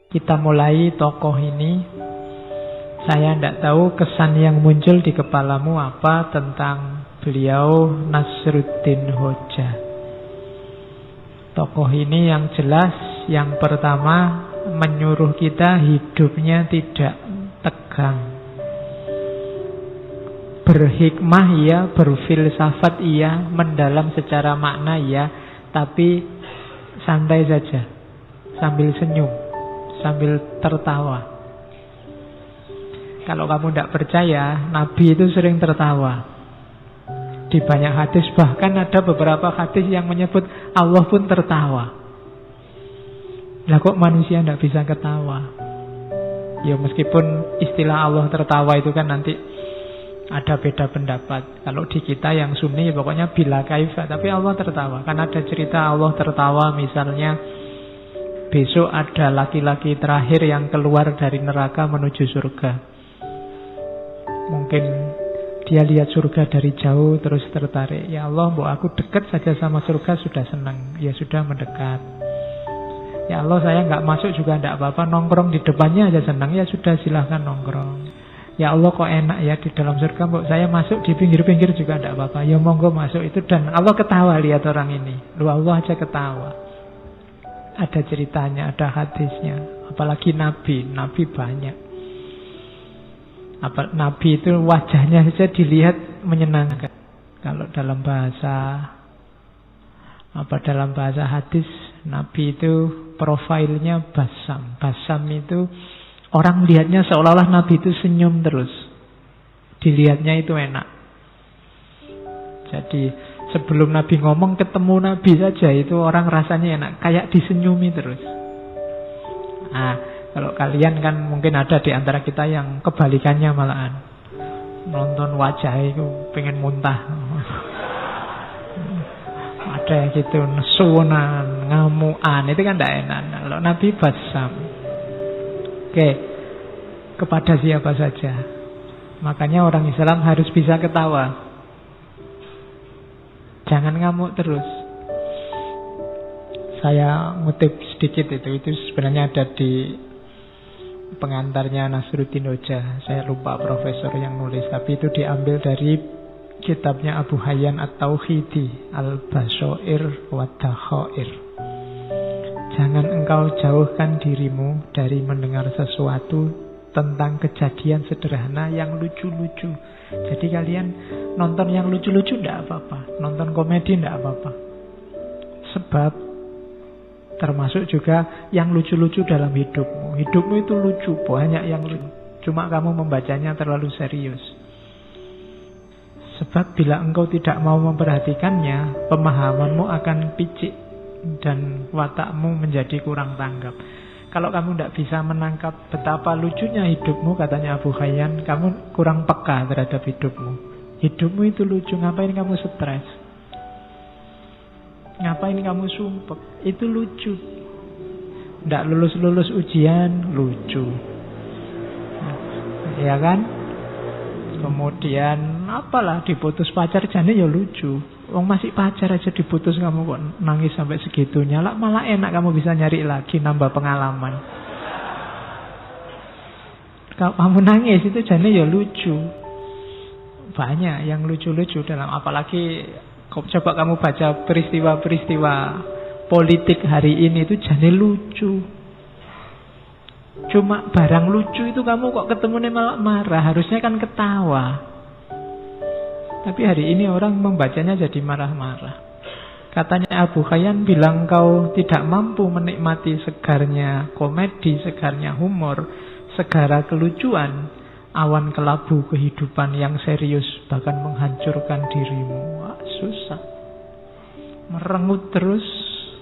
Kita mulai tokoh ini. Saya tidak tahu kesan yang muncul di kepalamu apa tentang beliau Nasruddin Hoja. Tokoh ini yang jelas, yang pertama menyuruh kita hidupnya tidak tegang. Berhikmah iya, berfilsafat iya, mendalam secara makna iya, tapi santai saja, sambil senyum, sambil tertawa. Kalau kamu tidak percaya, Nabi itu sering tertawa. Di banyak hadis, bahkan ada beberapa hadis yang menyebut Allah pun tertawa. Lah kok manusia tidak bisa ketawa? Ya meskipun istilah Allah tertawa itu kan nanti ada beda pendapat. Kalau di kita yang Sunni pokoknya bila kaifa, tapi Allah tertawa. Kan ada cerita Allah tertawa, misalnya besok ada laki-laki terakhir yang keluar dari neraka menuju surga. Mungkin dia lihat surga dari jauh terus tertarik. Ya Allah, mbok aku dekat saja sama surga sudah senang. Ya sudah mendekat. Ya Allah, saya nggak masuk juga tidak apa-apa, nongkrong di depannya aja senang. Ya sudah, silahkan nongkrong. Ya Allah, kok enak ya di dalam surga, mbok saya masuk di pinggir-pinggir juga tidak apa-apa. Ya monggo masuk itu. Dan Allah ketawa lihat orang ini. Lu Allah aja ketawa. Ada ceritanya, ada hadisnya. Apalagi Nabi banyak. Nabi itu wajahnya saja dilihat menyenangkan. Kalau dalam bahasa hadis, Nabi itu profilnya basam. Basam itu orang lihatnya seolah-olah Nabi itu senyum terus. Dilihatnya itu enak. Jadi sebelum Nabi ngomong, ketemu Nabi saja itu orang rasanya enak, kayak disenyumi terus. Kalau kalian kan mungkin ada di antara kita yang kebalikannya malahan. Nonton wajah itu pengen muntah. Ada yang gitu, nesunan, ngamuan, itu kan tidak enak. Kalau Nabi basam. Oke, kepada siapa saja. Makanya orang Islam harus bisa ketawa. Jangan ngamuk terus. Saya ngutip sedikit itu sebenarnya ada di pengantarnya Nasruddin Hoja. Saya lupa profesor yang nulis, tapi itu diambil dari kitabnya Abu Hayyan At-Tauhidi, Al-Bashair wa Dakhair. Jangan engkau jauhkan dirimu dari mendengar sesuatu tentang kejadian sederhana yang lucu-lucu. Jadi kalian nonton yang lucu-lucu tidak apa-apa, nonton komedi tidak apa-apa. Sebab termasuk juga yang lucu-lucu dalam hidupmu. Hidupmu itu lucu, banyak yang lucu. Cuma kamu membacanya terlalu serius. Sebab bila engkau tidak mau memperhatikannya, pemahamanmu akan picik dan watakmu menjadi kurang tanggap. Kalau kamu tidak bisa menangkap betapa lucunya hidupmu, katanya Abu Hayyan, kamu kurang peka terhadap hidupmu. Hidupmu itu lucu, ngapain kamu stres? Ngapain kamu sumpek? Itu lucu. Tidak lulus-lulus ujian, lucu. Ya kan? Kemudian apalah diputus pacar, jane ya lucu. Wong masih pacar aja diputus, kamu kok nangis sampai segitunya. Malah enak kamu bisa nyari lagi, nambah pengalaman. Kalau kamu nangis itu jane ya lucu. Banyak yang lucu-lucu dalam, apalagi coba kamu baca peristiwa-peristiwa politik hari ini, itu jadi lucu. Cuma barang lucu itu kamu kok ketemu malah marah. Harusnya kan ketawa. Tapi hari ini orang membacanya jadi marah-marah. Katanya Abu Hayyan bilang, kau tidak mampu menikmati segarnya komedi, segarnya humor, segara kelucuan, awan kelabu kehidupan yang serius bahkan menghancurkan dirimu. Wah, susah. Merengut terus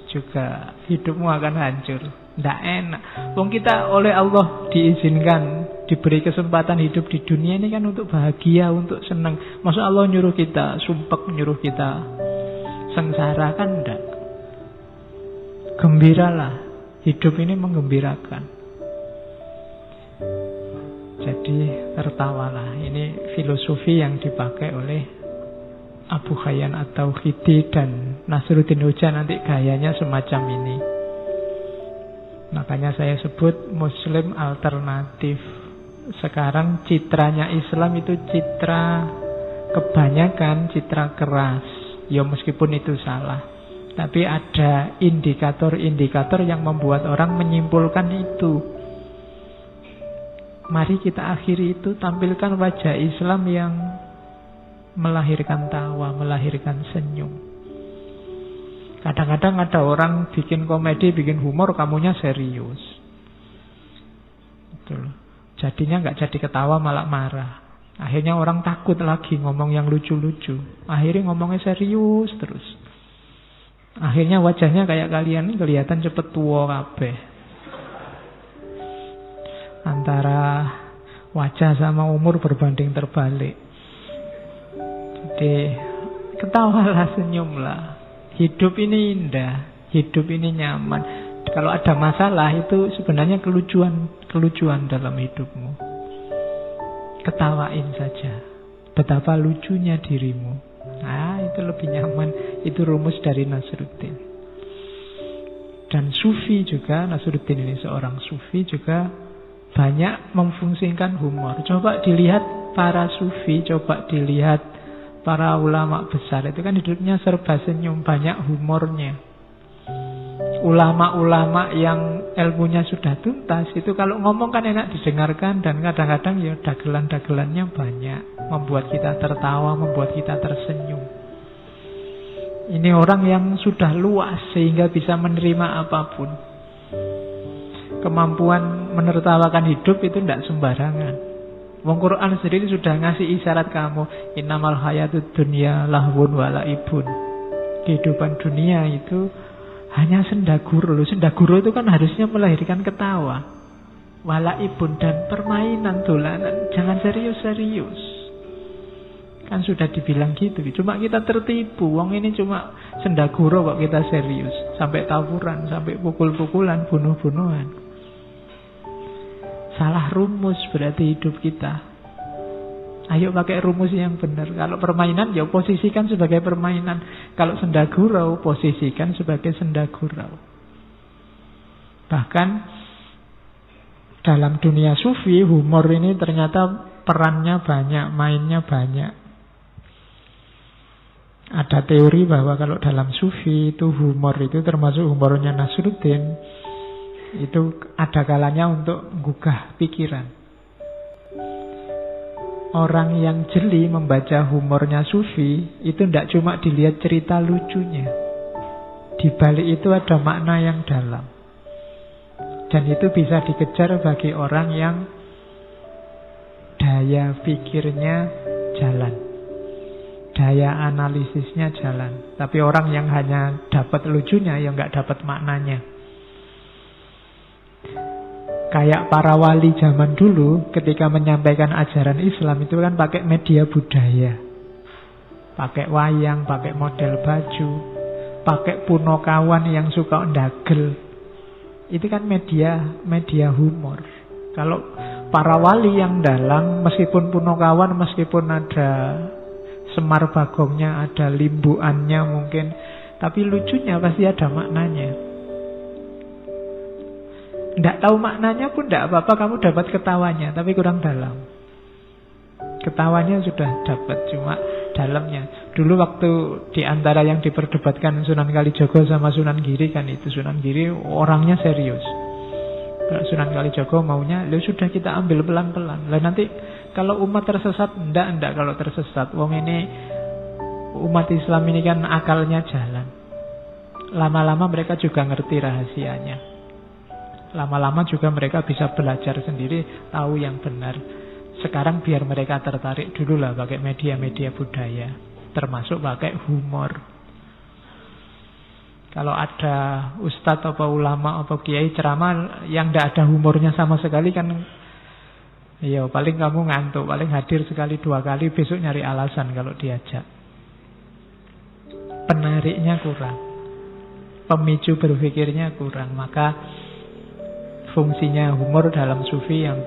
juga hidupmu akan hancur. Tidak enak. Wong kita oleh Allah diizinkan, diberi kesempatan hidup di dunia ini kan untuk bahagia, untuk senang. Masa Allah nyuruh kita sumpek, nyuruh kita sengsara? Kan enggak. Gembiralah. Hidup ini menggembirakan. Jadi tertawalah. Ini filosofi yang dipakai oleh Abu Hayyan atau Khidi dan Nasruddin Hoja nanti gayanya semacam ini. Makanya saya sebut Muslim alternatif. Sekarang citranya Islam itu citra kebanyakan citra keras. Ya meskipun itu salah, tapi ada indikator-indikator yang membuat orang menyimpulkan itu. Mari kita akhiri itu, tampilkan wajah Islam yang melahirkan tawa, melahirkan senyum. Kadang-kadang ada orang bikin komedi, bikin humor, kamunya serius. Betul. Jadinya nggak jadi ketawa, malah marah. Akhirnya orang takut lagi ngomong yang lucu-lucu. Akhirnya ngomongnya serius terus. Akhirnya wajahnya kayak kalian kelihatan cepet tua kabeh. Antara wajah sama umur berbanding terbalik. Jadi ketawalah, senyumlah. Hidup ini indah, hidup ini nyaman. Kalau ada masalah itu sebenarnya kelucuan dalam hidupmu. Ketawain saja. Betapa lucunya dirimu. Nah, itu lebih nyaman. Itu rumus dari Nasruddin. Dan Sufi juga, Nasruddin ini seorang Sufi juga banyak memfungsikan humor. Coba dilihat para Sufi, coba dilihat para ulama besar. Itu kan hidupnya serba senyum, banyak humornya. Ulama-ulama yang ilmunya sudah tuntas itu kalau ngomong kan enak didengarkan, dan kadang-kadang ya dagelan-dagelannya banyak, membuat kita tertawa, membuat kita tersenyum. Ini orang yang sudah luas sehingga bisa menerima apapun. Kemampuan menertawakan hidup itu tidak sembarangan. Wong Quran sendiri sudah ngasih isyarat kamu, innamal hayatud dunya lahwun wa laibun. Kehidupan dunia itu hanya sendaguro. Sendaguro itu kan harusnya melahirkan ketawa, walaibun, dan permainan, dolanan. Jangan serius-serius. Kan sudah dibilang gitu. Cuma kita tertipu. Wong ini cuma sendaguro kok kita serius. Sampai tawuran, sampai pukul-pukulan, bunuh-bunuhan. Salah rumus berarti hidup kita. Ayo pakai rumus yang benar. Kalau permainan, ya posisikan sebagai permainan. Kalau sendagurau, posisikan sebagai sendagurau. Bahkan dalam dunia sufi, humor ini ternyata perannya banyak, mainnya banyak. Ada teori bahwa kalau dalam sufi itu humor itu termasuk humornya Nasruddin, itu ada kalanya untuk menggugah pikiran. Orang yang jeli membaca humornya Sufi itu tidak cuma dilihat cerita lucunya. Di balik itu ada makna yang dalam. Dan itu bisa dikejar bagi orang yang daya pikirnya jalan, daya analisisnya jalan. Tapi orang yang hanya dapat lucunya, ya nggak dapat maknanya. Kayak para wali zaman dulu ketika menyampaikan ajaran Islam itu kan pakai media budaya. Pakai wayang, pakai model baju, pakai punokawan yang suka ndagel. Itu kan media humor. Kalau para wali yang dalang, meskipun punokawan, meskipun ada Semar Bagongnya, ada limbuannya mungkin, tapi lucunya pasti ada maknanya. Tidak tahu maknanya pun tidak apa-apa, kamu dapat ketawanya, tapi kurang dalam. Ketawanya sudah dapat, cuma dalamnya. Dulu waktu diantara yang diperdebatkan Sunan Kalijogo sama Sunan Giri kan itu, Sunan Giri orangnya serius. Kalau Sunan Kalijogo maunya, ya sudah kita ambil pelan-pelan. Lah nanti kalau umat tersesat, enggak kalau tersesat. Wong ini, umat Islam ini kan akalnya jalan. Lama-lama mereka juga ngerti rahasianya. Lama-lama juga mereka bisa belajar sendiri, tahu yang benar. Sekarang biar mereka tertarik dulu lah pakai media-media budaya, termasuk pakai humor. Kalau ada ustadz atau ulama atau kiai ceramah yang tidak ada humornya sama sekali kan, ya paling kamu ngantuk, paling hadir sekali dua kali, besok nyari alasan kalau diajak. Penariknya kurang, pemicu berpikirnya kurang. Maka fungsinya humor dalam sufi yang